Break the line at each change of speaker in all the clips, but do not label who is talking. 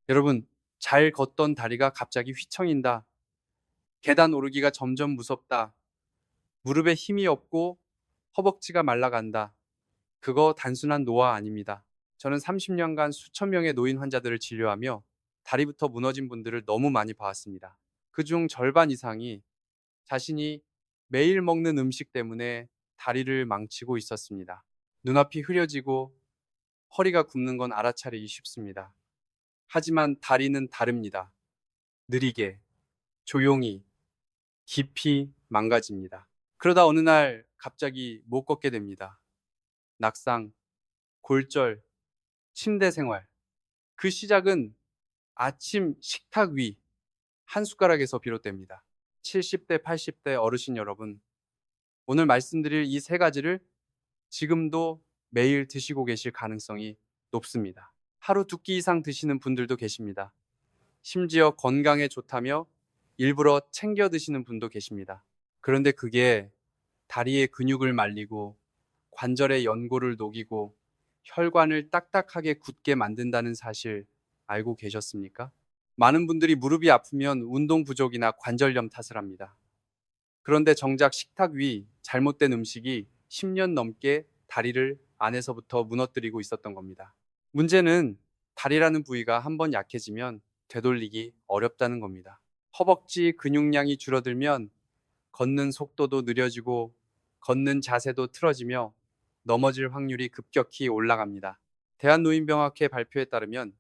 여러분, 잘 걷던 다리가 갑자기 휘청인다. 계단 오르기가 점점 무섭다. 무릎에 힘이 없고 허벅지가 말라간다. 그거 단순한 노화 아닙니다. 저는 30년간 수천 명의 노인 환자들을 진료하며 다리부터 무너진 분들을 너무 많이 봐왔습니다. 그중 절반 이상이 자신이 매일 먹는 음식 때문에 다리를 망치고 있었습니다. 눈앞이 흐려지고 허리가 굽는 건 알아차리기 쉽습니다. 하지만 다리는 다릅니다. 느리게, 조용히, 깊이 망가집니다. 그러다 어느 날 갑자기 못 걷게 됩니다. 낙상, 골절, 침대 생활. 그 시작은 아침 식탁 위 한 숟가락에서 비롯됩니다. 70대, 80대 어르신 여러분, 오늘 말씀드릴 이 세 가지를 지금도 매일 드시고 계실 가능성이 높습니다. 하루 두 끼 이상 드시는 분들도 계십니다. 심지어 건강에 좋다며 일부러 챙겨 드시는 분도 계십니다. 그런데 그게 다리의 근육을 말리고 관절의 연골을 녹이고 혈관을 딱딱하게 굳게 만든다는 사실 알고 계셨습니까? 많은 분들이 무릎이 아프면 운동 부족이나 관절염 탓을 합니다. 그런데 정작 식탁 위 잘못된 음식이 10년 넘게 다리를 안에서부터 무너뜨리고 있었던 겁니다. 문제는 다리라는 부위가 한번 약해지면 되돌리기 어렵다는 겁니다. 허벅지 근육량이 줄어들면 걷는 속도도 느려지고 걷는 자세도 틀어지며 넘어질 확률이 급격히 올라갑니다. 대한노인병학회 발표에 따르면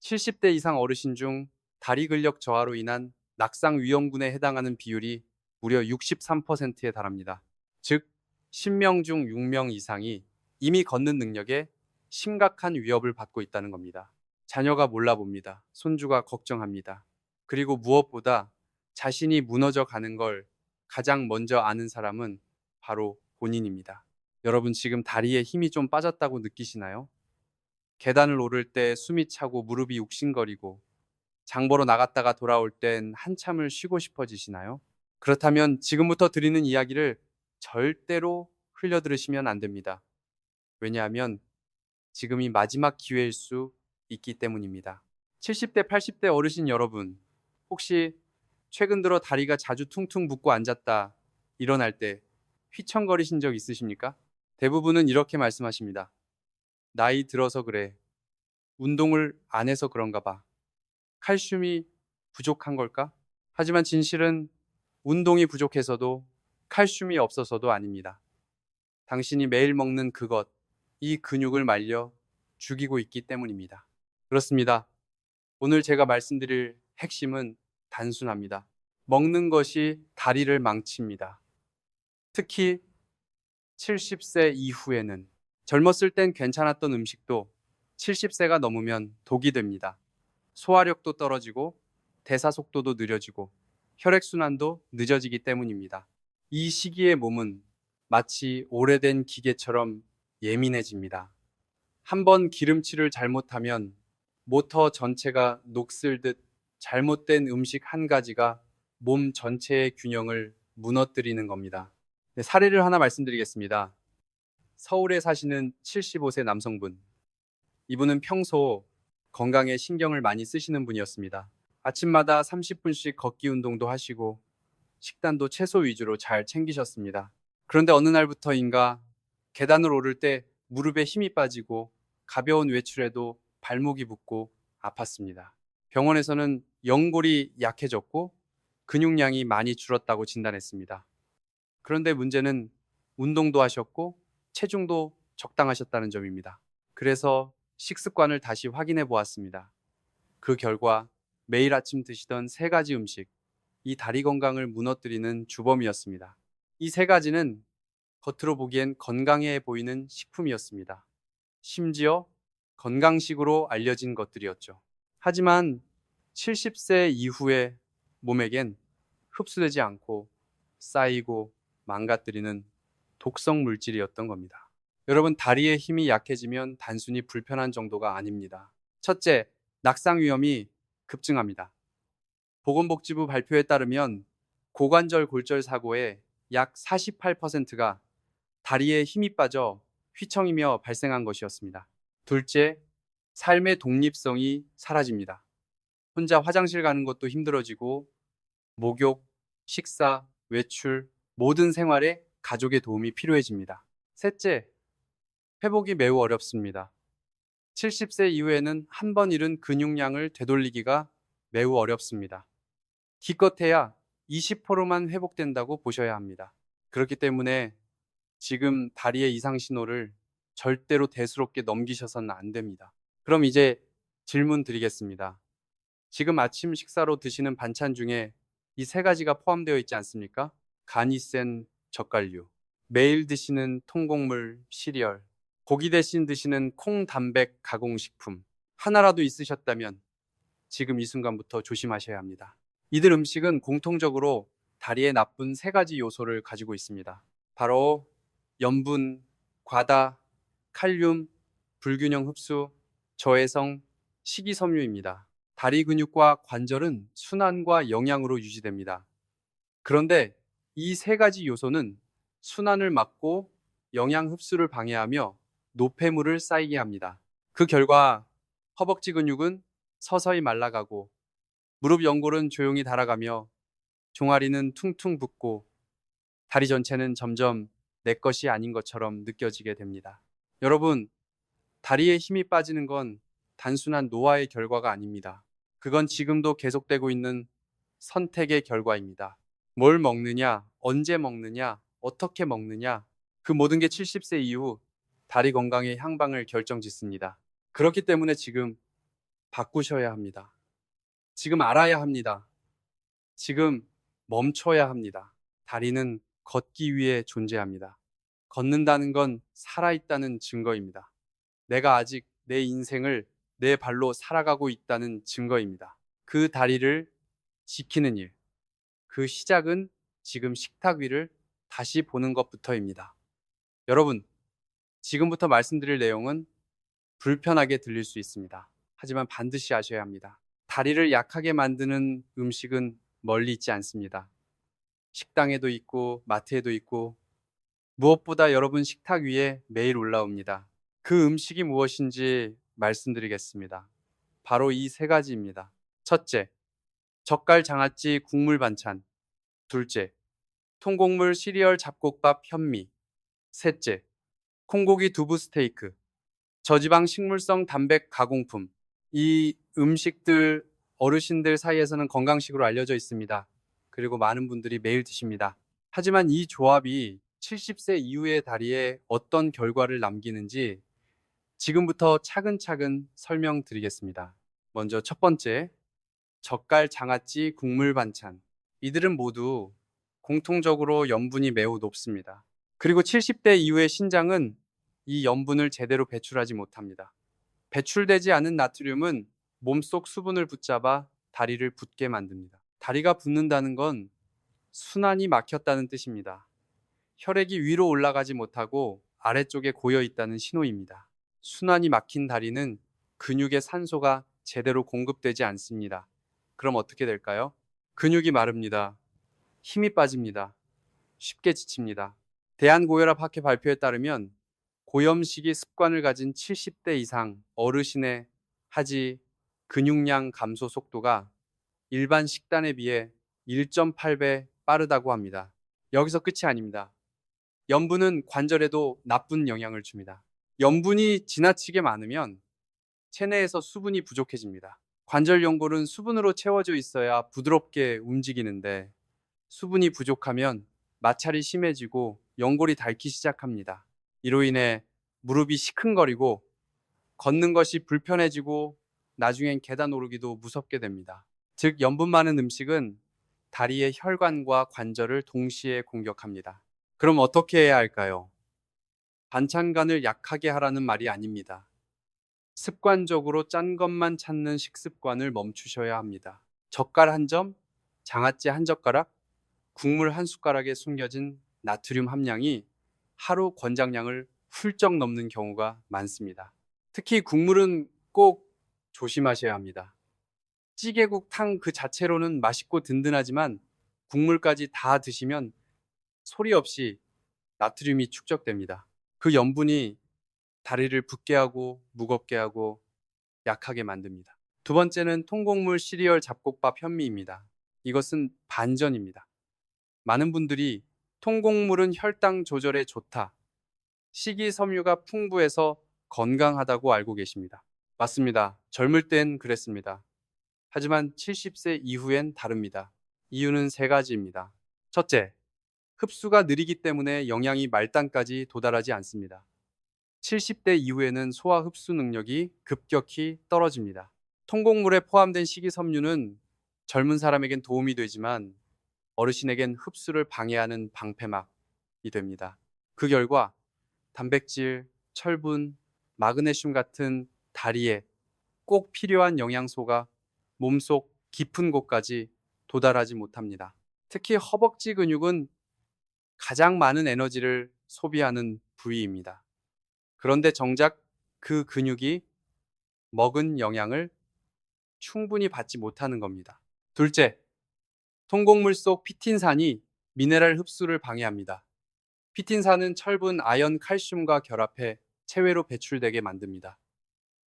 70대 이상 어르신 중 다리 근력 저하로 인한 낙상 위험군에 해당하는 비율이 무려 63%에 달합니다. 즉, 10명 중 6명 이상이 이미 걷는 능력에 심각한 위협을 받고 있다는 겁니다. 자녀가 몰라봅니다. 손주가 걱정합니다. 그리고 무엇보다 자신이 무너져 가는 걸 가장 먼저 아는 사람은 바로 본인입니다. 여러분 지금 다리에 힘이 좀 빠졌다고 느끼시나요? 계단을 오를 때 숨이 차고 무릎이 욱신거리고 장 보러 나갔다가 돌아올 땐 한참을 쉬고 싶어지시나요? 그렇다면 지금부터 드리는 이야기를 절대로 흘려 들으시면 안 됩니다. 왜냐하면 지금이 마지막 기회일 수 있기 때문입니다. 70대, 80대 어르신 여러분, 혹시 최근 들어 다리가 자주 퉁퉁 붓고 앉았다 일어날 때 휘청거리신 적 있으십니까? 대부분은 이렇게 말씀하십니다. 나이 들어서 그래. 운동을 안 해서 그런가 봐. 칼슘이 부족한 걸까? 하지만 진실은 운동이 부족해서도 칼슘이 없어서도 아닙니다. 당신이 매일 먹는 그것, 이 근육을 말려 죽이고 있기 때문입니다. 그렇습니다. 오늘 제가 말씀드릴 핵심은 단순합니다. 먹는 것이 다리를 망칩니다. 특히 70세 이후에는 젊었을 땐 괜찮았던 음식도 70세가 넘으면 독이 됩니다. 소화력도 떨어지고 대사 속도도 느려지고 혈액순환도 늦어지기 때문입니다. 이 시기의 몸은 마치 오래된 기계처럼 예민해집니다. 한번 기름칠을 잘못하면 모터 전체가 녹슬듯 잘못된 음식 한 가지가 몸 전체의 균형을 무너뜨리는 겁니다. 네, 사례를 하나 말씀드리겠습니다. 서울에 사시는 75세 남성분. 이분은 평소 건강에 신경을 많이 쓰시는 분이었습니다. 아침마다 30분씩 걷기 운동도 하시고 식단도 채소 위주로 잘 챙기셨습니다. 그런데 어느 날부터인가 계단을 오를 때 무릎에 힘이 빠지고 가벼운 외출에도 발목이 붓고 아팠습니다. 병원에서는 연골이 약해졌고 근육량이 많이 줄었다고 진단했습니다. 그런데 문제는 운동도 하셨고 체중도 적당하셨다는 점입니다. 그래서 식습관을 다시 확인해 보았습니다. 그 결과 매일 아침 드시던 세 가지 음식, 이 다리 건강을 무너뜨리는 주범이었습니다. 이 세 가지는 겉으로 보기엔 건강해 보이는 식품이었습니다. 심지어 건강식으로 알려진 것들이었죠. 하지만 70세 이후의 몸에겐 흡수되지 않고 쌓이고 망가뜨리는 독성 물질이었던 겁니다. 여러분, 다리의 힘이 약해지면 단순히 불편한 정도가 아닙니다. 첫째, 낙상 위험이 급증합니다. 보건복지부 발표에 따르면 고관절 골절 사고의 약 48%가 다리에 힘이 빠져 휘청이며 발생한 것이었습니다. 둘째, 삶의 독립성이 사라집니다. 혼자 화장실 가는 것도 힘들어지고 목욕, 식사, 외출, 모든 생활에 가족의 도움이 필요해집니다. 셋째, 회복이 매우 어렵습니다. 70세 이후에는 한 번 잃은 근육량을 되돌리기가 매우 어렵습니다. 기껏해야 20%만 회복된다고 보셔야 합니다. 그렇기 때문에 지금 다리의 이상 신호를 절대로 대수롭게 넘기셔서는 안 됩니다. 그럼 이제 질문 드리겠습니다. 지금 아침 식사로 드시는 반찬 중에 이 세 가지가 포함되어 있지 않습니까? 간이 센 젓갈류, 매일 드시는 통곡물, 시리얼, 고기 대신 드시는 콩 단백 가공식품, 하나라도 있으셨다면 지금 이 순간부터 조심하셔야 합니다. 이들 음식은 공통적으로 다리에 나쁜 세 가지 요소를 가지고 있습니다. 바로 염분, 과다, 칼륨, 불균형 흡수, 저해성, 식이섬유입니다. 다리 근육과 관절은 순환과 영양으로 유지됩니다. 그런데 이 세 가지 요소는 순환을 막고 영양 흡수를 방해하며 노폐물을 쌓이게 합니다. 그 결과 허벅지 근육은 서서히 말라가고 무릎 연골은 조용히 닳아가며 종아리는 퉁퉁 붓고 다리 전체는 점점 내 것이 아닌 것처럼 느껴지게 됩니다. 여러분, 다리에 힘이 빠지는 건 단순한 노화의 결과가 아닙니다. 그건 지금도 계속되고 있는 선택의 결과입니다. 뭘 먹느냐, 언제 먹느냐, 어떻게 먹느냐, 그 모든 게 70세 이후 다리 건강의 향방을 결정짓습니다. 그렇기 때문에 지금 바꾸셔야 합니다. 지금 알아야 합니다. 지금 멈춰야 합니다. 다리는 걷기 위해 존재합니다. 걷는다는 건 살아있다는 증거입니다. 내가 아직 내 인생을 내 발로 살아가고 있다는 증거입니다. 그 다리를 지키는 일, 그 시작은 지금 식탁 위를 다시 보는 것부터입니다. 여러분, 지금부터 말씀드릴 내용은 불편하게 들릴 수 있습니다. 하지만 반드시 아셔야 합니다. 다리를 약하게 만드는 음식은 멀리 있지 않습니다. 식당에도 있고 마트에도 있고 무엇보다 여러분 식탁 위에 매일 올라옵니다. 그 음식이 무엇인지 말씀드리겠습니다. 바로 이 세 가지입니다. 첫째, 젓갈 장아찌 국물 반찬. 둘째, 통곡물 시리얼 잡곡밥 현미. 셋째, 콩고기 두부 스테이크. 저지방 식물성 단백 가공품. 이 음식들 어르신들 사이에서는 건강식으로 알려져 있습니다. 그리고 많은 분들이 매일 드십니다. 하지만 이 조합이 70세 이후의 다리에 어떤 결과를 남기는지 지금부터 차근차근 설명드리겠습니다. 먼저 첫 번째, 젓갈 장아찌 국물 반찬. 이들은 모두 공통적으로 염분이 매우 높습니다. 그리고 70대 이후의 신장은 이 염분을 제대로 배출하지 못합니다. 배출되지 않은 나트륨은 몸속 수분을 붙잡아 다리를 붓게 만듭니다. 다리가 붓는다는 건 순환이 막혔다는 뜻입니다. 혈액이 위로 올라가지 못하고 아래쪽에 고여 있다는 신호입니다. 순환이 막힌 다리는 근육에 산소가 제대로 공급되지 않습니다. 그럼 어떻게 될까요? 근육이 마릅니다. 힘이 빠집니다. 쉽게 지칩니다. 대한고혈압학회 발표에 따르면 고염식이 습관을 가진 70대 이상 어르신의 하지 근육량 감소 속도가 일반 식단에 비해 1.8배 빠르다고 합니다. 여기서 끝이 아닙니다. 염분은 관절에도 나쁜 영향을 줍니다. 염분이 지나치게 많으면 체내에서 수분이 부족해집니다. 관절 연골은 수분으로 채워져 있어야 부드럽게 움직이는데 수분이 부족하면 마찰이 심해지고 연골이 닳기 시작합니다. 이로 인해 무릎이 시큰거리고 걷는 것이 불편해지고 나중엔 계단 오르기도 무섭게 됩니다. 즉, 염분 많은 음식은 다리의 혈관과 관절을 동시에 공격합니다. 그럼 어떻게 해야 할까요? 반찬간을 약하게 하라는 말이 아닙니다. 습관적으로 짠 것만 찾는 식습관을 멈추셔야 합니다. 젓갈 한 점, 장아찌 한 젓가락, 국물 한 숟가락에 숨겨진 나트륨 함량이 하루 권장량을 훌쩍 넘는 경우가 많습니다. 특히 국물은 꼭 조심하셔야 합니다. 찌개국 탕 그 자체로는 맛있고 든든하지만 국물까지 다 드시면 소리 없이 나트륨이 축적됩니다. 그 염분이 다리를 붓게 하고 무겁게 하고 약하게 만듭니다. 두 번째는 통곡물 시리얼 잡곡밥 현미입니다. 이것은 반전입니다. 많은 분들이 통곡물은 혈당 조절에 좋다, 식이섬유가 풍부해서 건강하다고 알고 계십니다. 맞습니다. 젊을 땐 그랬습니다. 하지만 70세 이후엔 다릅니다. 이유는 세 가지입니다. 첫째, 흡수가 느리기 때문에 영양이 말단까지 도달하지 않습니다. 70대 이후에는 소화 흡수 능력이 급격히 떨어집니다. 통곡물에 포함된 식이섬유는 젊은 사람에겐 도움이 되지만 어르신에겐 흡수를 방해하는 방패막이 됩니다. 그 결과 단백질, 철분, 마그네슘 같은 다리에 꼭 필요한 영양소가 몸속 깊은 곳까지 도달하지 못합니다. 특히 허벅지 근육은 가장 많은 에너지를 소비하는 부위입니다. 그런데 정작 그 근육이 먹은 영양을 충분히 받지 못하는 겁니다. 둘째, 통곡물 속 피틴산이 미네랄 흡수를 방해합니다. 피틴산은 철분, 아연, 칼슘과 결합해 체외로 배출되게 만듭니다.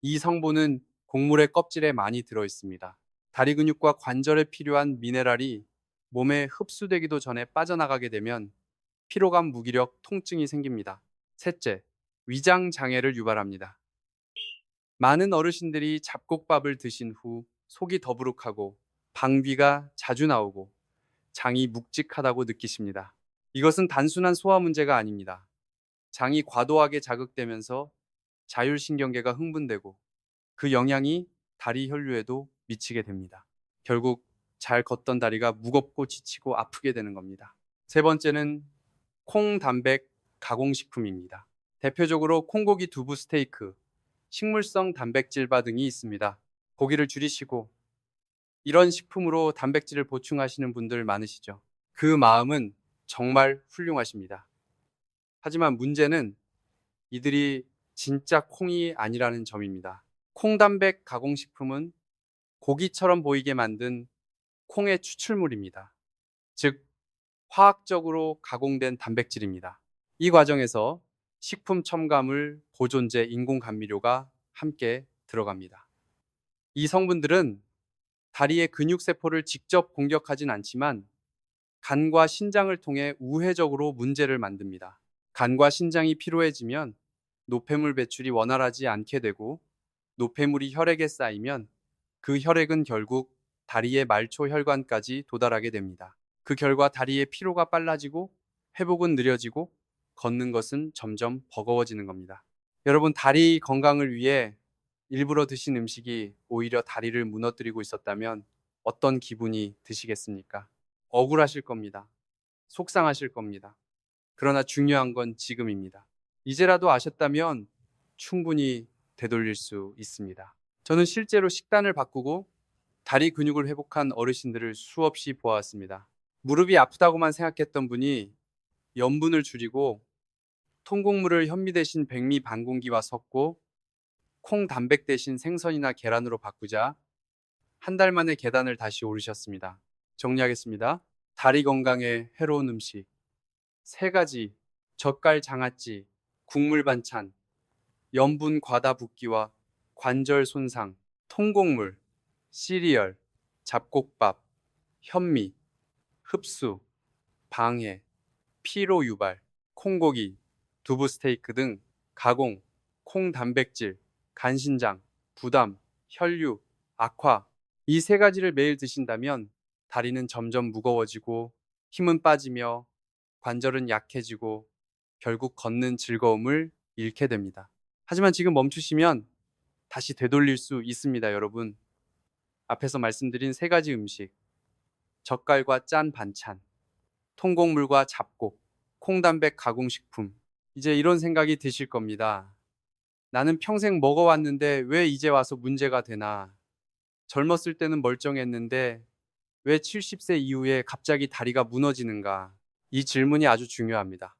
이 성분은 곡물의 껍질에 많이 들어 있습니다. 다리 근육과 관절에 필요한 미네랄이 몸에 흡수되기도 전에 빠져나가게 되면 피로감, 무기력, 통증이 생깁니다. 셋째, 위장 장애를 유발합니다. 많은 어르신들이 잡곡밥을 드신 후 속이 더부룩하고 방귀가 자주 나오고 장이 묵직하다고 느끼십니다. 이것은 단순한 소화 문제가 아닙니다. 장이 과도하게 자극되면서 자율신경계가 흥분되고 그 영향이 다리 혈류에도 미치게 됩니다. 결국 잘 걷던 다리가 무겁고 지치고 아프게 되는 겁니다. 세 번째는 콩 단백 가공식품입니다. 대표적으로 콩고기 두부 스테이크, 식물성 단백질바 등이 있습니다. 고기를 줄이시고 이런 식품으로 단백질을 보충하시는 분들 많으시죠. 그 마음은 정말 훌륭하십니다. 하지만 문제는 이들이 진짜 콩이 아니라는 점입니다. 콩단백 가공식품은 고기처럼 보이게 만든 콩의 추출물입니다. 즉, 화학적으로 가공된 단백질입니다. 이 과정에서 식품 첨가물, 보존제, 인공 감미료가 함께 들어갑니다. 이 성분들은 다리의 근육세포를 직접 공격하진 않지만 간과 신장을 통해 우회적으로 문제를 만듭니다. 간과 신장이 피로해지면 노폐물 배출이 원활하지 않게 되고 노폐물이 혈액에 쌓이면 그 혈액은 결국 다리의 말초 혈관까지 도달하게 됩니다. 그 결과 다리의 피로가 빨라지고 회복은 느려지고 걷는 것은 점점 버거워지는 겁니다. 여러분, 다리 건강을 위해 일부러 드신 음식이 오히려 다리를 무너뜨리고 있었다면 어떤 기분이 드시겠습니까? 억울하실 겁니다. 속상하실 겁니다. 그러나 중요한 건 지금입니다. 이제라도 아셨다면 충분히 되돌릴 수 있습니다. 저는 실제로 식단을 바꾸고 다리 근육을 회복한 어르신들을 수없이 보았습니다. 무릎이 아프다고만 생각했던 분이 염분을 줄이고 통곡물을 현미 대신 백미 반공기와 섞고 콩 단백 대신 생선이나 계란으로 바꾸자 한 달 만에 계단을 다시 오르셨습니다. 정리하겠습니다. 다리 건강에 해로운 음식 세 가지: 젓갈 장아찌, 국물 반찬, 염분 과다 붓기와 관절 손상, 통곡물, 시리얼, 잡곡밥, 현미, 흡수, 방해, 피로 유발, 콩고기, 두부 스테이크 등 가공, 콩 단백질, 간신장, 부담, 혈류, 악화, 이 세 가지를 매일 드신다면 다리는 점점 무거워지고 힘은 빠지며 관절은 약해지고 결국 걷는 즐거움을 잃게 됩니다. 하지만 지금 멈추시면 다시 되돌릴 수 있습니다, 여러분. 앞에서 말씀드린 세 가지 음식, 젓갈과 짠 반찬, 통곡물과 잡곡, 콩단백 가공식품. 이제 이런 생각이 드실 겁니다. 나는 평생 먹어왔는데 왜 이제 와서 문제가 되나? 젊었을 때는 멀쩡했는데 왜 70세 이후에 갑자기 다리가 무너지는가? 이 질문이 아주 중요합니다.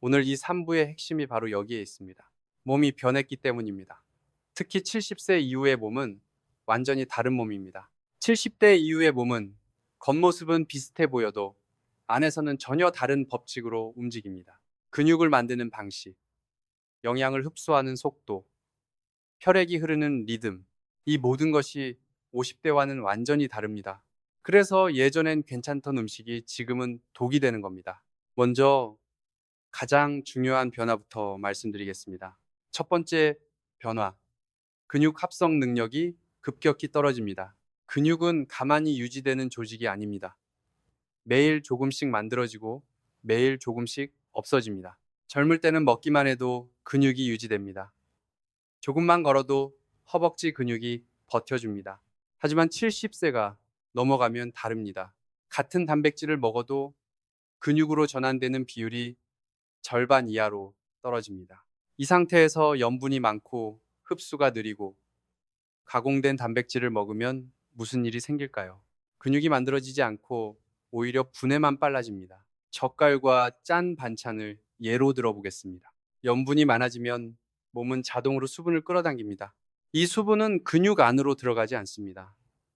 오늘 이 3부의 핵심이 바로 여기에 있습니다. 몸이 변했기 때문입니다. 특히 70세 이후의 몸은 완전히 다른 몸입니다. 70대 이후의 몸은 겉모습은 비슷해 보여도 안에서는 전혀 다른 법칙으로 움직입니다. 근육을 만드는 방식, 영양을 흡수하는 속도, 혈액이 흐르는 리듬, 이 모든 것이 50대와는 완전히 다릅니다. 그래서 예전엔 괜찮던 음식이 지금은 독이 되는 겁니다. 먼저 가장 중요한 변화부터 말씀드리겠습니다. 첫 번째 변화, 근육 합성 능력이 급격히 떨어집니다. 근육은 가만히 유지되는 조직이 아닙니다. 매일 조금씩 만들어지고 매일 조금씩 없어집니다. 젊을 때는 먹기만 해도 근육이 유지됩니다. 조금만 걸어도 허벅지 근육이 버텨줍니다. 하지만 70세가 넘어가면 다릅니다. 같은 단백질을 먹어도 근육으로 전환되는 비율이 절반 이하로 떨어집니다. 이 상태에서 염분이 많고 흡수가 느리고 가공된 단백질을 먹으면 무슨 일이 생길까요? 근육이 만들어지지 않고 오히려 분해만 빨라집니다. 젓갈과 짠 반찬을 예로 들어보겠습니다. 염분이 많아지면 몸은 자동으로 수분을 끌어당깁니다. 이 수분은 근육 안으로 들어가지 않습니다.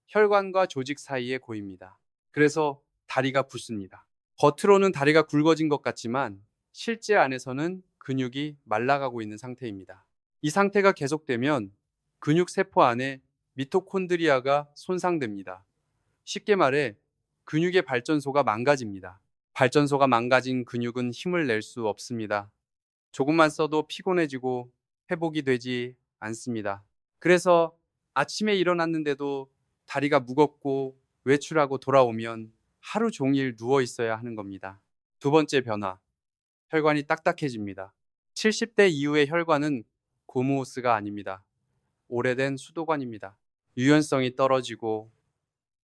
혈관과 조직 사이에 고입니다. 그래서 다리가 붓습니다. 겉으로는 다리가 굵어진 것 같지만 실제 안에서는 근육이 말라가고 있는 상태입니다. 이 상태가 계속되면 근육 세포 안에 미토콘드리아가 손상됩니다. 쉽게 말해 근육의 발전소가 망가집니다. 발전소가 망가진 근육은 힘을 낼 수 없습니다. 조금만 써도 피곤해지고 회복이 되지 않습니다. 그래서 아침에 일어났는데도 다리가 무겁고 외출하고 돌아오면 하루 종일 누워 있어야 하는 겁니다. 두 번째 변화, 혈관이 딱딱해집니다. 70대 이후의 혈관은 고무호스가 아닙니다. 오래된 수도관입니다. 유연성이 떨어지고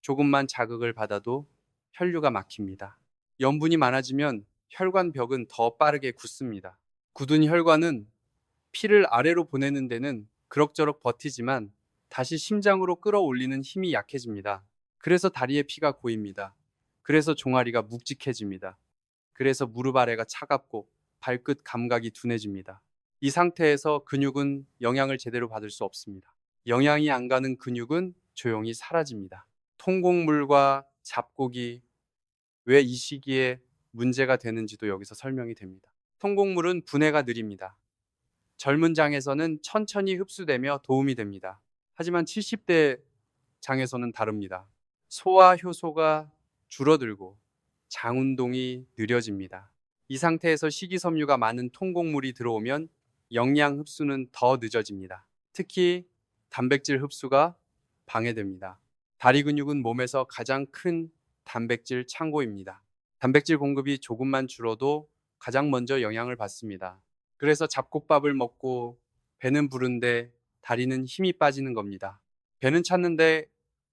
조금만 자극을 받아도 혈류가 막힙니다. 염분이 많아지면 혈관 벽은 더 빠르게 굳습니다. 굳은 혈관은 피를 아래로 보내는 데는 그럭저럭 버티지만 다시 심장으로 끌어올리는 힘이 약해집니다. 그래서 다리에 피가 고입니다. 그래서 종아리가 묵직해집니다. 그래서 무릎 아래가 차갑고 발끝 감각이 둔해집니다. 이 상태에서 근육은 영향을 제대로 받을 수 없습니다. 영향이 안 가는 근육은 조용히 사라집니다. 통곡물과 잡곡이 왜 이 시기에 문제가 되는지도 여기서 설명이 됩니다. 통곡물은 분해가 느립니다. 젊은 장에서는 천천히 흡수되며 도움이 됩니다. 하지만 70대 장에서는 다릅니다. 소화 효소가 줄어들고 장 운동이 느려집니다. 이 상태에서 식이섬유가 많은 통곡물이 들어오면 영양 흡수는 더 늦어집니다. 특히 단백질 흡수가 방해됩니다. 다리 근육은 몸에서 가장 큰 단백질 창고입니다. 단백질 공급이 조금만 줄어도 가장 먼저 영향을 받습니다. 그래서 잡곡밥을 먹고 배는 부른데 다리는 힘이 빠지는 겁니다. 배는 찼는데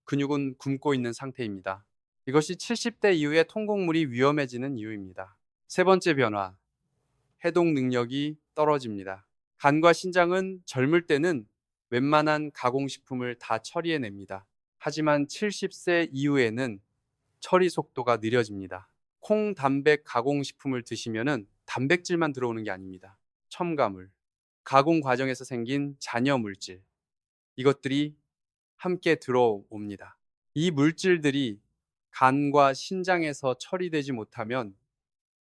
근육은 굶고 있는 상태입니다. 이것이 70대 이후에 통곡물이 위험해지는 이유입니다. 세 번째 변화, 해독 능력이 떨어집니다. 간과 신장은 젊을 때는 웬만한 가공식품을 다 처리해냅니다. 하지만 70세 이후에는 처리 속도가 느려집니다. 콩, 단백, 가공식품을 드시면 단백질만 들어오는 게 아닙니다. 첨가물, 가공 과정에서 생긴 잔여 물질, 이것들이 함께 들어옵니다. 이 물질들이 간과 신장에서 처리되지 못하면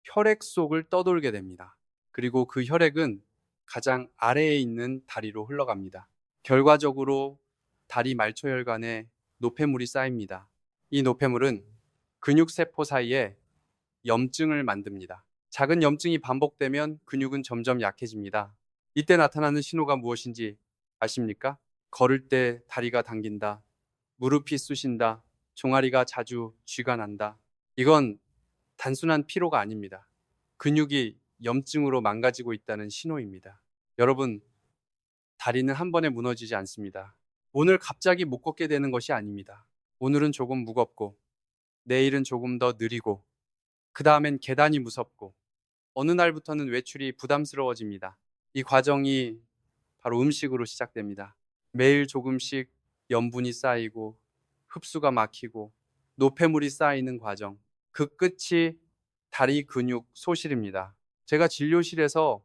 혈액 속을 떠돌게 됩니다. 그리고 그 혈액은 가장 아래에 있는 다리로 흘러갑니다. 결과적으로 다리 말초혈관에 노폐물이 쌓입니다. 이 노폐물은 근육세포 사이에 염증을 만듭니다. 작은 염증이 반복되면 근육은 점점 약해집니다. 이때 나타나는 신호가 무엇인지 아십니까? 걸을 때 다리가 당긴다, 무릎이 쑤신다, 종아리가 자주 쥐가 난다. 이건 단순한 피로가 아닙니다. 근육이 염증으로 망가지고 있다는 신호입니다. 여러분, 다리는 한 번에 무너지지 않습니다. 오늘 갑자기 못 걷게 되는 것이 아닙니다. 오늘은 조금 무겁고, 내일은 조금 더 느리고, 그 다음엔 계단이 무섭고, 어느 날부터는 외출이 부담스러워집니다. 이 과정이 바로 음식으로 시작됩니다. 매일 조금씩 염분이 쌓이고, 흡수가 막히고, 노폐물이 쌓이는 과정. 그 끝이 다리 근육 소실입니다. 제가 진료실에서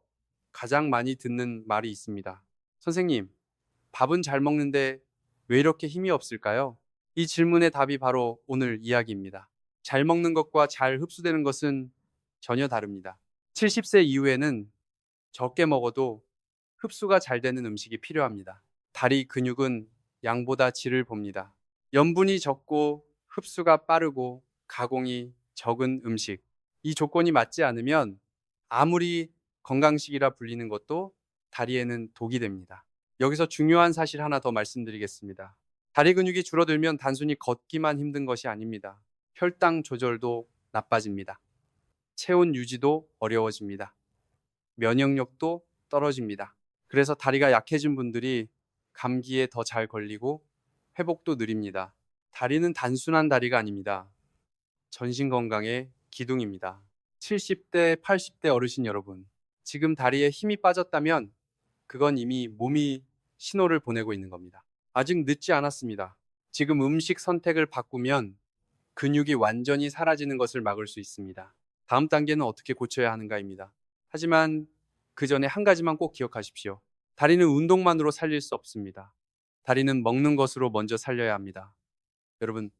가장 많이 듣는 말이 있습니다. 선생님, 밥은 잘 먹는데 왜 이렇게 힘이 없을까요? 이 질문의 답이 바로 오늘 이야기입니다. 잘 먹는 것과 잘 흡수되는 것은 전혀 다릅니다. 70세 이후에는 적게 먹어도 흡수가 잘 되는 음식이 필요합니다. 다리 근육은 양보다 질을 봅니다. 염분이 적고 흡수가 빠르고 가공이 적은 음식. 이 조건이 맞지 않으면 아무리 건강식이라 불리는 것도 다리에는 독이 됩니다. 여기서 중요한 사실 하나 더 말씀드리겠습니다. 다리 근육이 줄어들면 단순히 걷기만 힘든 것이 아닙니다. 혈당 조절도 나빠집니다. 체온 유지도 어려워집니다. 면역력도 떨어집니다. 그래서 다리가 약해진 분들이 감기에 더 잘 걸리고 회복도 느립니다. 다리는 단순한 다리가 아닙니다. 전신 건강의 기둥입니다. 70대, 80대 어르신 여러분, 지금 다리에 힘이 빠졌다면 그건 이미 몸이 신호를 보내고 있는 겁니다. 아직 늦지 않았습니다. 지금 음식 선택을 바꾸면 근육이 완전히 사라지는 것을 막을 수 있습니다. 다음 단계는 어떻게 고쳐야 하는가입니다. 하지만 그 전에 한 가지만 꼭 기억하십시오. 다리는 운동만으로 살릴 수 없습니다. 다리는 먹는 것으로 먼저 살려야 합니다. 여러분,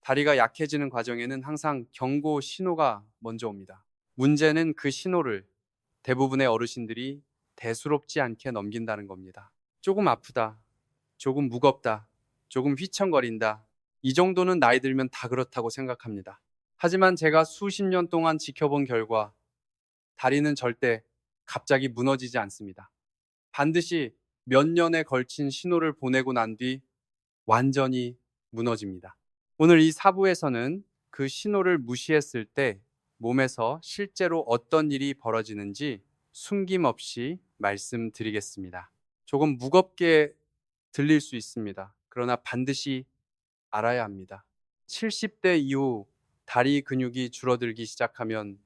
다리가 약해지는 과정에는 항상 경고 신호가 먼저 옵니다. 문제는 그 신호를 대부분의 어르신들이 대수롭지 않게 넘긴다는 겁니다. 조금 아프다, 조금 무겁다, 조금 휘청거린다. 이 정도는 나이 들면 다 그렇다고 생각합니다. 하지만 제가 수십 년 동안 지켜본 결과 다리는 절대 갑자기 무너지지 않습니다. 반드시 몇 년에 걸친 신호를 보내고 난 뒤 완전히 무너집니다. 오늘 이 사부에서는 그 신호를 무시했을 때 몸에서 실제로 어떤 일이 벌어지는지 숨김없이 말씀드리겠습니다. 조금 무겁게 들릴 수 있습니다. 그러나 반드시 알아야 합니다. 70대 이후 다리 근육이 줄어들기 시작하면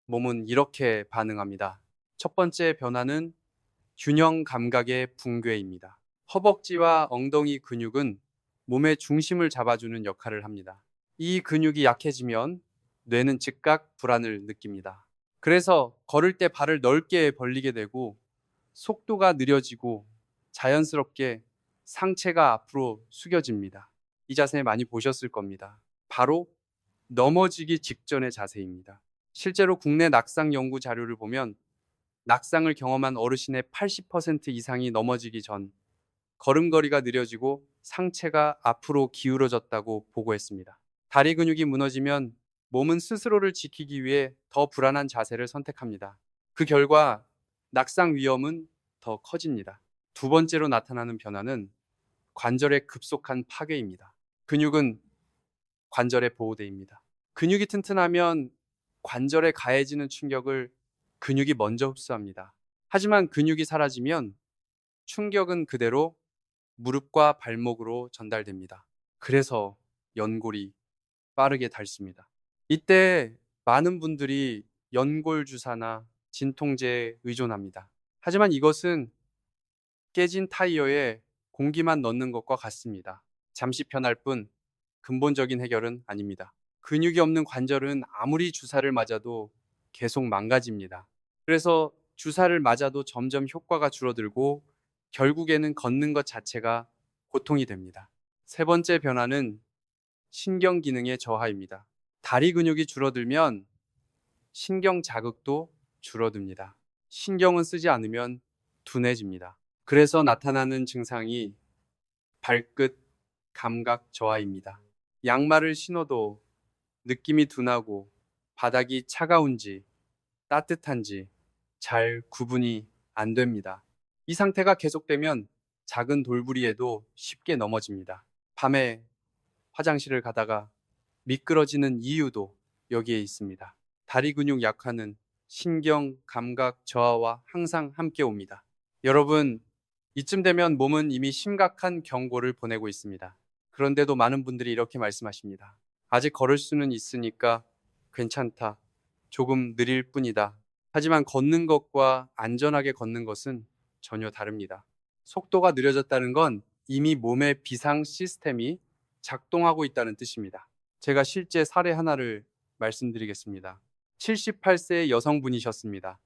몸은 이렇게 반응합니다. 첫 번째 변화는 균형 감각의 붕괴입니다. 허벅지와 엉덩이 근육은 몸의 중심을 잡아주는 역할을 합니다. 이 근육이 약해지면 뇌는 즉각 불안을 느낍니다. 그래서 걸을 때 발을 넓게 벌리게 되고 속도가 느려지고 자연스럽게 상체가 앞으로 숙여집니다. 이 자세 많이 보셨을 겁니다. 바로 넘어지기 직전의 자세입니다. 실제로 국내 낙상 연구 자료를 보면 낙상을 경험한 어르신의 80% 이상이 넘어지기 전 걸음걸이가 느려지고 상체가 앞으로 기울어졌다고 보고했습니다. 다리 근육이 무너지면 몸은 스스로를 지키기 위해 더 불안한 자세를 선택합니다. 그 결과 낙상 위험은 더 커집니다. 두 번째로 나타나는 변화는 관절의 급속한 파괴입니다. 근육은 관절의 보호대입니다. 근육이 튼튼하면 관절에 가해지는 충격을 근육이 먼저 흡수합니다. 하지만 근육이 사라지면 충격은 그대로 무릎과 발목으로 전달됩니다. 그래서 연골이 빠르게 닳습니다. 이때 많은 분들이 연골 주사나 진통제에 의존합니다. 하지만 이것은 깨진 타이어에 공기만 넣는 것과 같습니다. 잠시 편할 뿐 근본적인 해결은 아닙니다. 근육이 없는 관절은 아무리 주사를 맞아도 계속 망가집니다. 그래서 주사를 맞아도 점점 효과가 줄어들고 결국에는 걷는 것 자체가 고통이 됩니다. 세 번째 변화는 신경 기능의 저하입니다. 다리 근육이 줄어들면 신경 자극도 줄어듭니다. 신경은 쓰지 않으면 둔해집니다. 그래서 나타나는 증상이 발끝 감각 저하입니다. 양말을 신어도 느낌이 둔하고 바닥이 차가운지 따뜻한지 잘 구분이 안 됩니다. 이 상태가 계속되면 작은 돌부리에도 쉽게 넘어집니다. 밤에 화장실을 가다가 미끄러지는 이유도 여기에 있습니다. 다리 근육 약화는 신경 감각 저하와 항상 함께 옵니다. 여러분, 이쯤 되면 몸은 이미 심각한 경고를 보내고 있습니다. 그런데도 많은 분들이 이렇게 말씀하십니다. 아직 걸을 수는 있으니까 괜찮다. 조금 느릴 뿐이다. 하지만 걷는 것과 안전하게 걷는 것은 전혀 다릅니다. 속도가 느려졌다는 건 이미 몸의 비상 시스템이 작동하고 있다는 뜻입니다. 제가 실제 사례 하나를 말씀드리겠습니다. 78세의 여성분이셨습니다.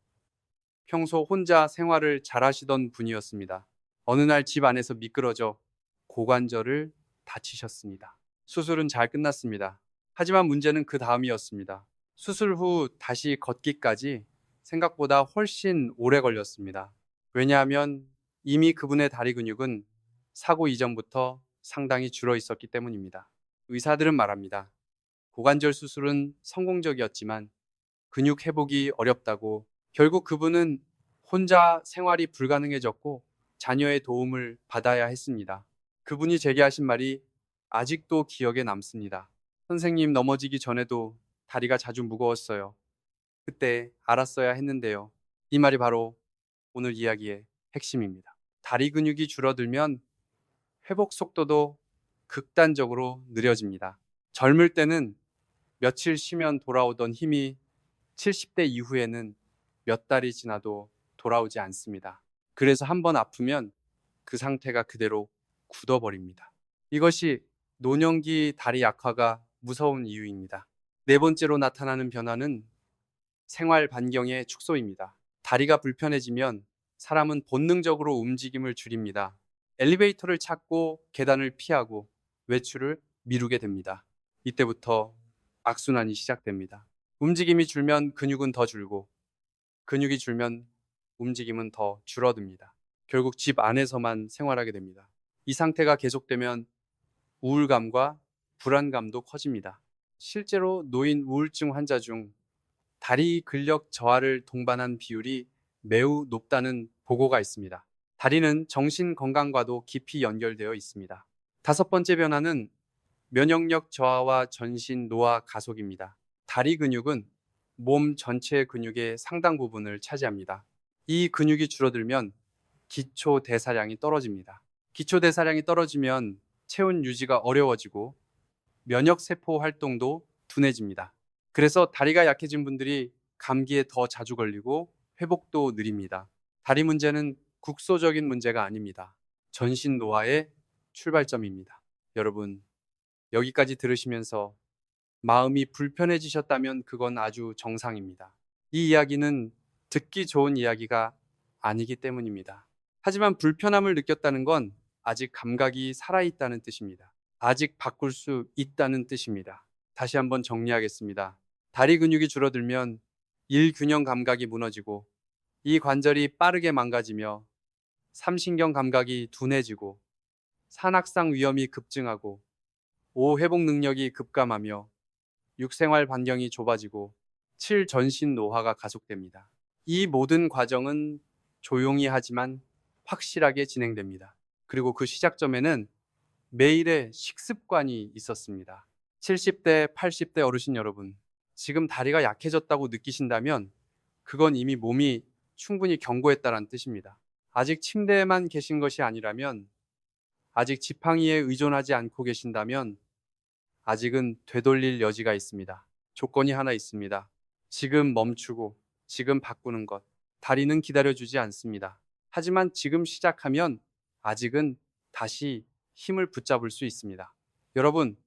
평소 혼자 생활을 잘하시던 분이었습니다. 어느 날 집 안에서 미끄러져 고관절을 다치셨습니다. 수술은 잘 끝났습니다. 하지만 문제는 그 다음이었습니다. 수술 후 다시 걷기까지 생각보다 훨씬 오래 걸렸습니다. 왜냐하면 이미 그분의 다리 근육은 사고 이전부터 상당히 줄어 있었기 때문입니다. 의사들은 말합니다. 고관절 수술은 성공적이었지만 근육 회복이 어렵다고. 결국 그분은 혼자 생활이 불가능해졌고 자녀의 도움을 받아야 했습니다. 그분이 제게 하신 말이 아직도 기억에 남습니다. 선생님, 넘어지기 전에도 다리가 자주 무거웠어요. 그때 알았어야 했는데요. 이 말이 바로 오늘 이야기의 핵심입니다. 다리 근육이 줄어들면 회복 속도도 극단적으로 느려집니다. 젊을 때는 며칠 쉬면 돌아오던 힘이 70대 이후에는 몇 달이 지나도 돌아오지 않습니다. 그래서 한번 아프면 그 상태가 그대로 굳어버립니다. 이것이 노년기 다리 약화가 무서운 이유입니다. 네 번째로 나타나는 변화는 생활 반경의 축소입니다. 다리가 불편해지면 사람은 본능적으로 움직임을 줄입니다. 엘리베이터를 찾고 계단을 피하고 외출을 미루게 됩니다. 이때부터 악순환이 시작됩니다. 움직임이 줄면 근육은 더 줄고 근육이 줄면 움직임은 더 줄어듭니다. 결국 집 안에서만 생활하게 됩니다. 이 상태가 계속되면 우울감과 불안감도 커집니다. 실제로 노인 우울증 환자 중 다리 근력 저하를 동반한 비율이 매우 높다는 보고가 있습니다. 다리는 정신 건강과도 깊이 연결되어 있습니다. 다섯 번째 변화는 면역력 저하와 전신 노화 가속입니다. 다리 근육은 몸 전체 근육의 상당 부분을 차지합니다. 이 근육이 줄어들면 기초 대사량이 떨어집니다. 기초 대사량이 떨어지면 체온 유지가 어려워지고 면역 세포 활동도 둔해집니다. 그래서 다리가 약해진 분들이 감기에 더 자주 걸리고 회복도 느립니다. 다리 문제는 국소적인 문제가 아닙니다. 전신 노화의 출발점입니다. 여러분, 여기까지 들으시면서 마음이 불편해지셨다면 그건 아주 정상입니다. 이 이야기는 듣기 좋은 이야기가 아니기 때문입니다. 하지만 불편함을 느꼈다는 건 아직 감각이 살아있다는 뜻입니다. 아직 바꿀 수 있다는 뜻입니다. 다시 한번 정리하겠습니다. 다리 근육이 줄어들면 일균형 감각이 무너지고 이 관절이 빠르게 망가지며 삼신경 감각이 둔해지고 산악상 위험이 급증하고 오회복 능력이 급감하며 6생활 반경이 좁아지고 7 전신 노화가 가속됩니다. 이 모든 과정은 조용히 하지만 확실하게 진행됩니다. 그리고 그 시작점에는 매일의 식습관이 있었습니다. 70대, 80대 어르신 여러분, 지금 다리가 약해졌다고 느끼신다면 그건 이미 몸이 충분히 경고했다는 뜻입니다. 아직 침대에만 계신 것이 아니라면, 아직 지팡이에 의존하지 않고 계신다면 아직은 되돌릴 여지가 있습니다. 조건이 하나 있습니다. 지금 멈추고 지금 바꾸는 것. 다리는 기다려주지 않습니다. 하지만 지금 시작하면 아직은 다시 힘을 붙잡을 수 있습니다. 여러분,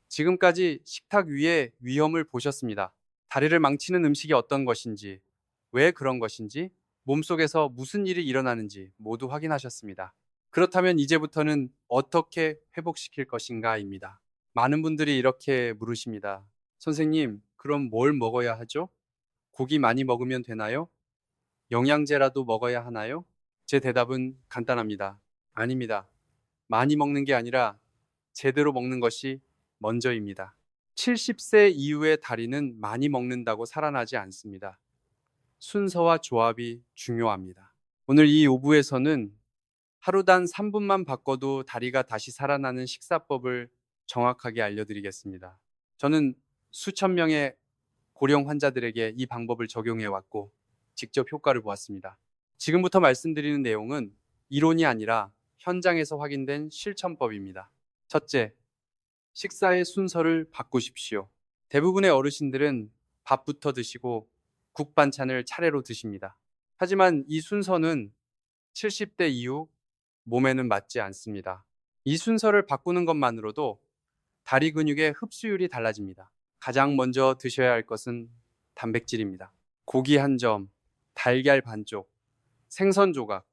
지금까지 식탁 위에 위험을 보셨습니다. 다리를 망치는 음식이 어떤 것인지, 왜 그런 것인지, 몸속에서 무슨 일이 일어나는지 모두 확인하셨습니다. 그렇다면 이제부터는 어떻게 회복시킬 것인가입니다. 많은 분들이 이렇게 물으십니다. 선생님, 그럼 뭘 먹어야 하죠? 고기 많이 먹으면 되나요? 영양제라도 먹어야 하나요? 제 대답은 간단합니다. 아닙니다. 많이 먹는 게 아니라 제대로 먹는 것이 먼저입니다. 70세 이후의 다리는 많이 먹는다고 살아나지 않습니다. 순서와 조합이 중요합니다. 오늘 이 5부에서는 하루 단 3분만 바꿔도 다리가 다시 살아나는 식사법을 정확하게 알려드리겠습니다. 저는 수천 명의 고령 환자들에게 이 방법을 적용해 왔고 직접 효과를 보았습니다. 지금부터 말씀드리는 내용은 이론이 아니라 현장에서 확인된 실천법입니다. 첫째, 식사의 순서를 바꾸십시오. 대부분의 어르신들은 밥부터 드시고 국 반찬을 차례로 드십니다. 하지만 이 순서는 70대 이후 몸에는 맞지 않습니다. 이 순서를 바꾸는 것만으로도 다리 근육의 흡수율이 달라집니다. 가장 먼저 드셔야 할 것은 단백질입니다. 고기 한 점, 달걀 반쪽, 생선 조각,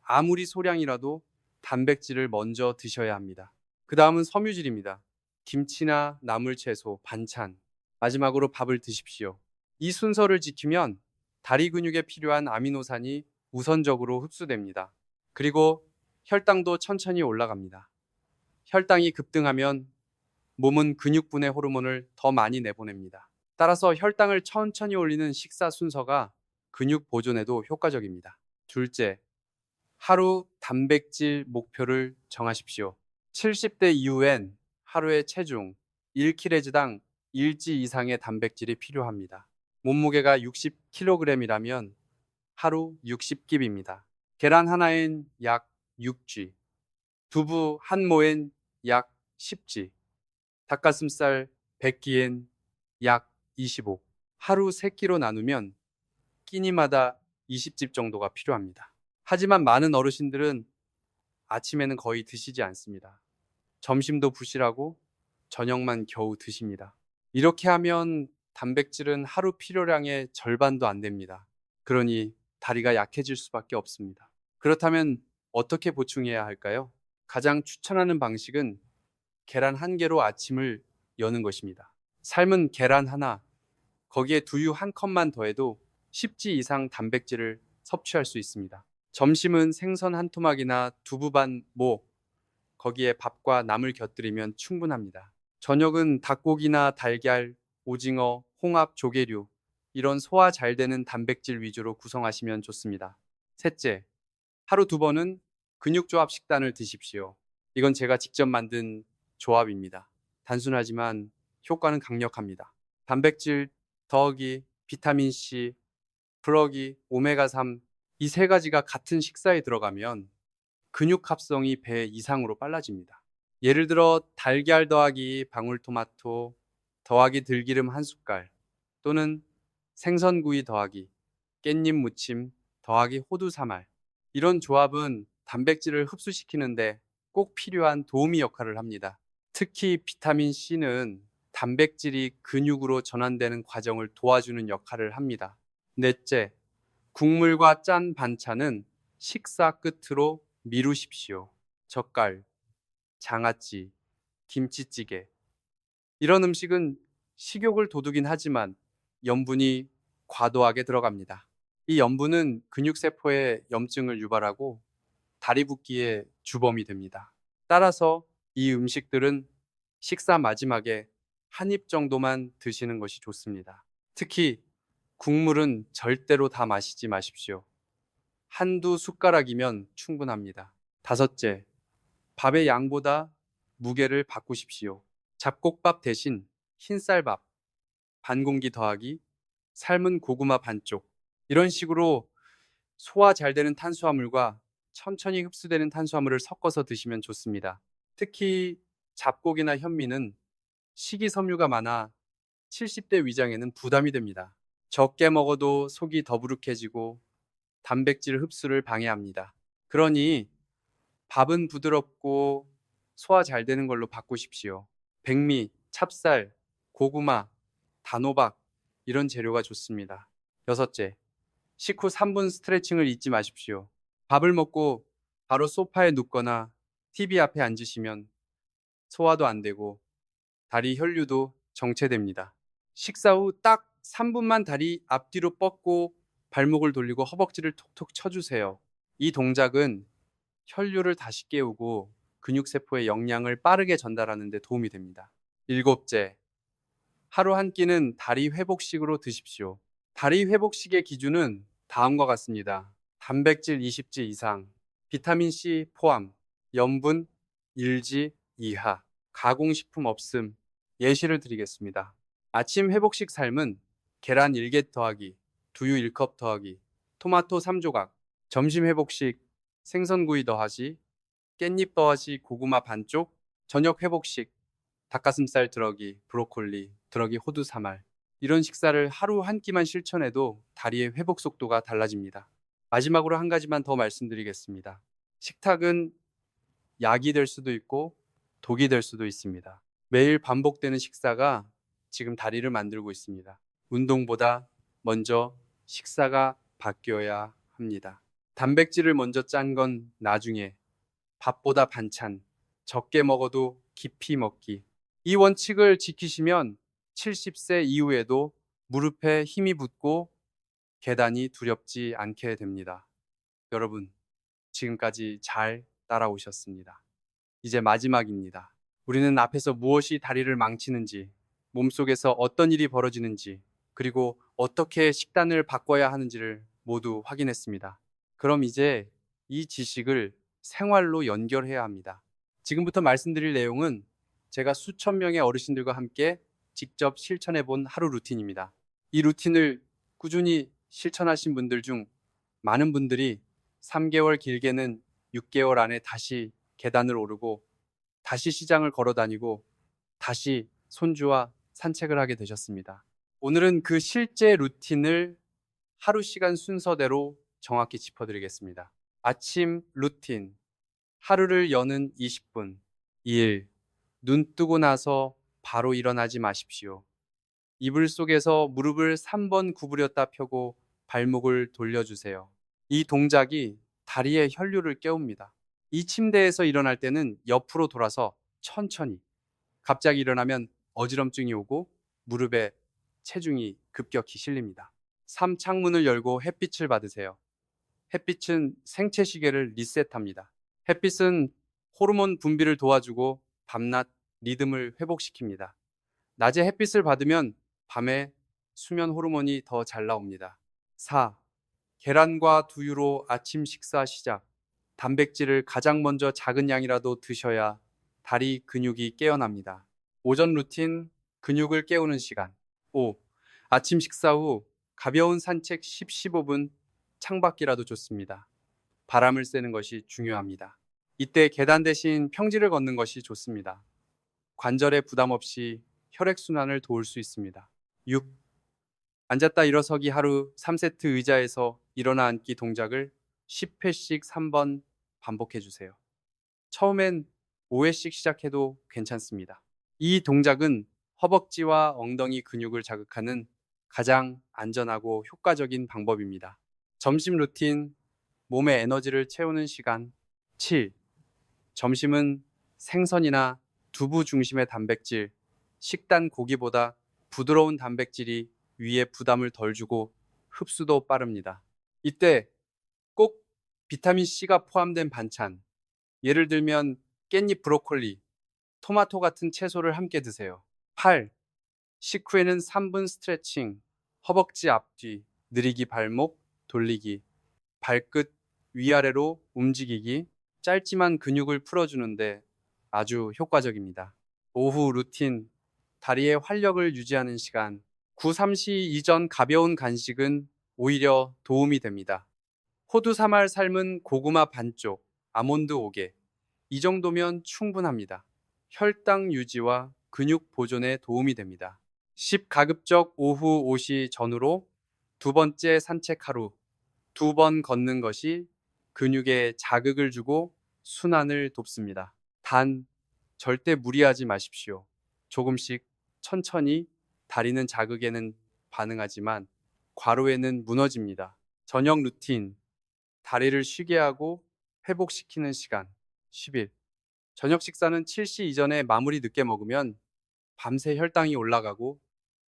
아무리 소량이라도 단백질을 먼저 드셔야 합니다. 그 다음은 섬유질입니다. 김치나 나물 채소, 반찬, 마지막으로 밥을 드십시오. 이 순서를 지키면 다리 근육에 필요한 아미노산이 우선적으로 흡수됩니다. 그리고 혈당도 천천히 올라갑니다. 혈당이 급등하면 몸은 근육분해 호르몬을 더 많이 내보냅니다. 따라서 혈당을 천천히 올리는 식사 순서가 근육 보존에도 효과적입니다. 둘째, 하루 단백질 목표를 정하십시오. 70대 이후엔 하루에 체중 1kg당 1지 이상의 단백질이 필요합니다. 몸무게가 60kg이라면 하루 60끼입니다. 계란 하나엔 약 6G, 두부 한 모엔 약 10G, 닭가슴살 100끼엔 약 25. 하루 3끼로 나누면 끼니마다 20집 정도가 필요합니다. 하지만 많은 어르신들은 아침에는 거의 드시지 않습니다. 점심도 부실하고 저녁만 겨우 드십니다. 이렇게 하면 단백질은 하루 필요량의 절반도 안 됩니다. 그러니 다리가 약해질 수밖에 없습니다. 그렇다면 어떻게 보충해야 할까요? 가장 추천하는 방식은 계란 한 개로 아침을 여는 것입니다. 삶은 계란 하나, 거기에 두유 한 컵만 더해도 10지 이상 단백질을 섭취할 수 있습니다. 점심은 생선 한 토막이나 두부 반 모, 거기에 밥과 나물 곁들이면 충분합니다. 저녁은 닭고기나 달걀, 오징어, 홍합, 조개류, 이런 소화 잘 되는 단백질 위주로 구성하시면 좋습니다. 셋째, 하루 2번은 근육조합 식단을 드십시오. 이건 제가 직접 만든 조합입니다. 단순하지만 효과는 강력합니다. 단백질 더하기 비타민C, 블럭이 오메가3, 이 세 가지가 같은 식사에 들어가면 근육 합성이 배 이상으로 빨라집니다. 예를 들어 달걀 더하기 방울토마토 더하기 들기름 한 숟갈, 또는 생선구이 더하기 깻잎 무침 더하기 호두 3알. 이런 조합은 단백질을 흡수시키는데 꼭 필요한 도우미 역할을 합니다. 특히 비타민 C는 단백질이 근육으로 전환되는 과정을 도와주는 역할을 합니다. 넷째, 국물과 짠 반찬은 식사 끝으로 미루십시오. 젓갈, 장아찌, 김치찌개. 이런 음식은 식욕을 돋우긴 하지만 염분이 과도하게 들어갑니다. 이 염분은 근육세포에 염증을 유발하고 다리 붓기의 주범이 됩니다. 따라서 이 음식들은 식사 마지막에 한 입 정도만 드시는 것이 좋습니다. 특히 국물은 절대로 다 마시지 마십시오. 한두 숟가락이면 충분합니다. 다섯째, 밥의 양보다 무게를 바꾸십시오. 잡곡밥 대신 흰쌀밥, 반 공기 더하기 삶은 고구마 반쪽. 이런 식으로 소화 잘 되는 탄수화물과 천천히 흡수되는 탄수화물을 섞어서 드시면 좋습니다. 특히 잡곡이나 현미는 식이섬유가 많아 70대 위장에는 부담이 됩니다. 적게 먹어도 속이 더부룩해지고 단백질 흡수를 방해합니다. 그러니 밥은 부드럽고 소화 잘 되는 걸로 바꾸십시오. 백미, 찹쌀, 고구마, 단호박, 이런 재료가 좋습니다. 여섯째, 식후 3분 스트레칭을 잊지 마십시오. 밥을 먹고 바로 소파에 눕거나 TV 앞에 앉으시면 소화도 안 되고 다리 혈류도 정체됩니다. 식사 후 딱 3분만 다리 앞뒤로 뻗고 발목을 돌리고 허벅지를 톡톡 쳐주세요. 이 동작은 혈류를 다시 깨우고 근육세포의 영양을 빠르게 전달하는 데 도움이 됩니다. 일곱째, 하루 한 끼는 다리 회복식으로 드십시오. 다리 회복식의 기준은 다음과 같습니다. 단백질 20지 이상, 비타민C 포함, 염분 1지 이하, 가공식품 없음. 예시를 드리겠습니다. 아침 회복식 삶은 계란 1개 더하기, 두유 1컵 더하기, 토마토 3조각. 점심 회복식 생선구이 더하기, 깻잎 더하기 고구마 반쪽. 저녁 회복식 닭가슴살 들어기, 브로콜리 들어기 호두 3알. 이런 식사를 하루 한 끼만 실천해도 다리의 회복 속도가 달라집니다. 마지막으로 한 가지만 더 말씀드리겠습니다. 식탁은 약이 될 수도 있고 독이 될 수도 있습니다. 매일 반복되는 식사가 지금 다리를 만들고 있습니다. 운동보다 먼저 식사가 바뀌어야 합니다. 단백질을 먼저 짠 건 나중에, 밥보다 반찬, 적게 먹어도 깊이 먹기. 이 원칙을 지키시면 70세 이후에도 무릎에 힘이 붙고 계단이 두렵지 않게 됩니다. 여러분, 지금까지 잘 따라오셨습니다. 이제 마지막입니다. 우리는 앞에서 무엇이 다리를 망치는지, 몸속에서 어떤 일이 벌어지는지, 그리고 어떻게 식단을 바꿔야 하는지를 모두 확인했습니다. 그럼 이제 이 지식을 생활로 연결해야 합니다. 지금부터 말씀드릴 내용은 제가 수천 명의 어르신들과 함께 직접 실천해 본 하루 루틴입니다. 이 루틴을 꾸준히 실천하신 분들 중 많은 분들이 3개월 길게는 6개월 안에 다시 계단을 오르고 다시 시장을 걸어 다니고 다시 손주와 산책을 하게 되셨습니다. 오늘은 그 실제 루틴을 하루 시간 순서대로 정확히 짚어드리겠습니다. 아침 루틴, 하루를 여는 20분. 2일, 눈 뜨고 나서 바로 일어나지 마십시오. 이불 속에서 무릎을 3번 구부렸다 펴고 발목을 돌려주세요. 이 동작이 다리의 혈류를 깨웁니다. 이 침대에서 일어날 때는 옆으로 돌아서 천천히, 갑자기 일어나면 어지럼증이 오고 무릎에 체중이 급격히 실립니다. 3. 창문을 열고 햇빛을 받으세요. 햇빛은 생체 시계를 리셋합니다. 햇빛은 호르몬 분비를 도와주고 밤낮 리듬을 회복시킵니다. 낮에 햇빛을 받으면 밤에 수면 호르몬이 더 잘 나옵니다. 4. 계란과 두유로 아침 식사 시작. 단백질을 가장 먼저 작은 양이라도 드셔야 다리 근육이 깨어납니다. 오전 루틴, 근육을 깨우는 시간. 5. 아침 식사 후 가벼운 산책 10-15분, 창밖이라도 좋습니다. 바람을 쐬는 것이 중요합니다. 이때 계단 대신 평지를 걷는 것이 좋습니다. 관절에 부담 없이 혈액순환을 도울 수 있습니다. 6. 앉았다 일어서기 하루 3세트 의자에서 일어나 앉기 동작을 10회씩 3번 반복해 주세요. 처음엔 5회씩 시작해도 괜찮습니다. 이 동작은 허벅지와 엉덩이 근육을 자극하는 가장 안전하고 효과적인 방법입니다. 점심 루틴, 몸의 에너지를 채우는 시간. 7. 점심은 생선이나 두부 중심의 단백질, 식단 고기보다 부드러운 단백질이 위에 부담을 덜 주고 흡수도 빠릅니다. 이때 꼭 비타민C가 포함된 반찬, 예를 들면 깻잎 브로콜리, 토마토 같은 채소를 함께 드세요. 8. 식후에는 3분 스트레칭, 허벅지 앞뒤, 느리기 발목, 돌리기, 발끝 위아래로 움직이기, 짧지만 근육을 풀어주는데 아주 효과적입니다. 오후 루틴, 다리의 활력을 유지하는 시간. 9-3시 이전 가벼운 간식은 오히려 도움이 됩니다. 호두 3알 삶은 고구마 반쪽, 아몬드 5개. 이 정도면 충분합니다. 혈당 유지와 근육 보존에 도움이 됩니다. 10. 가급적 오후 5시 전후로 두 번째 산책 하루, 2번 걷는 것이 근육에 자극을 주고 순환을 돕습니다. 단, 절대 무리하지 마십시오. 조금씩 천천히. 다리는 자극에는 반응하지만 과로에는 무너집니다. 저녁 루틴, 다리를 쉬게 하고 회복시키는 시간. 10일. 저녁 식사는 7시 이전에 마무리 늦게 먹으면 밤새 혈당이 올라가고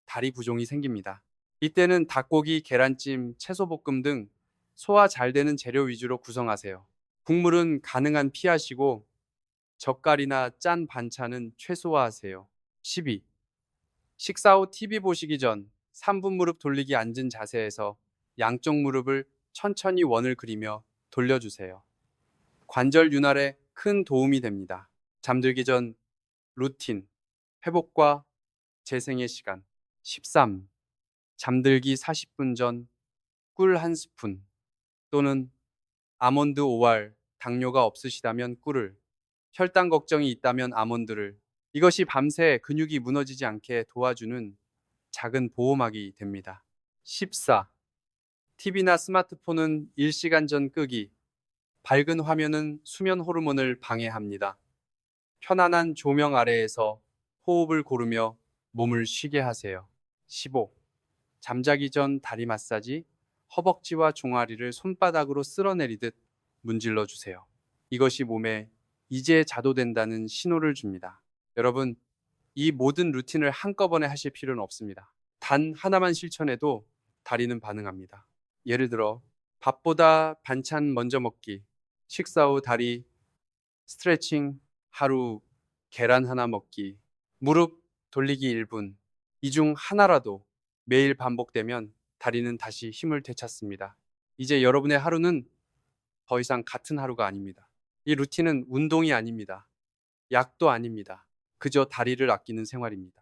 다리 부종이 생깁니다. 이때는 닭고기, 계란찜, 채소볶음 등 소화 잘 되는 재료 위주로 구성하세요. 국물은 가능한 피하시고 젓갈이나 짠 반찬은 최소화하세요. 12. 식사 후 TV 보시기 전 3분 무릎 돌리기 앉은 자세에서 양쪽 무릎을 천천히 원을 그리며 돌려주세요. 관절 윤활에 큰 도움이 됩니다. 잠들기 전 루틴, 회복과 재생의 시간. 13. 잠들기 40분 전 꿀 1스푼 또는 아몬드 5알, 당뇨가 없으시다면 꿀을, 혈당 걱정이 있다면 아몬드를. 이것이 밤새 근육이 무너지지 않게 도와주는 작은 보호막이 됩니다. 14. TV나 스마트폰은 일시간 전 끄기. 밝은 화면은 수면 호르몬을 방해합니다. 편안한 조명 아래에서 호흡을 고르며 몸을 쉬게 하세요. 15. 잠자기 전 다리 마사지, 허벅지와 종아리를 손바닥으로 쓸어내리듯 문질러 주세요. 이것이 몸에 이제 자도 된다는 신호를 줍니다. 여러분, 이 모든 루틴을 한꺼번에 하실 필요는 없습니다. 단 하나만 실천해도 다리는 반응합니다. 예를 들어 밥보다 반찬 먼저 먹기, 식사 후 다리 스트레칭, 하루 계란 하나 먹기, 무릎 돌리기 1분. 이 중 하나라도 매일 반복되면 다리는 다시 힘을 되찾습니다. 이제 여러분의 하루는 더 이상 같은 하루가 아닙니다. 이 루틴은 운동이 아닙니다. 약도 아닙니다. 그저 다리를 아끼는 생활입니다.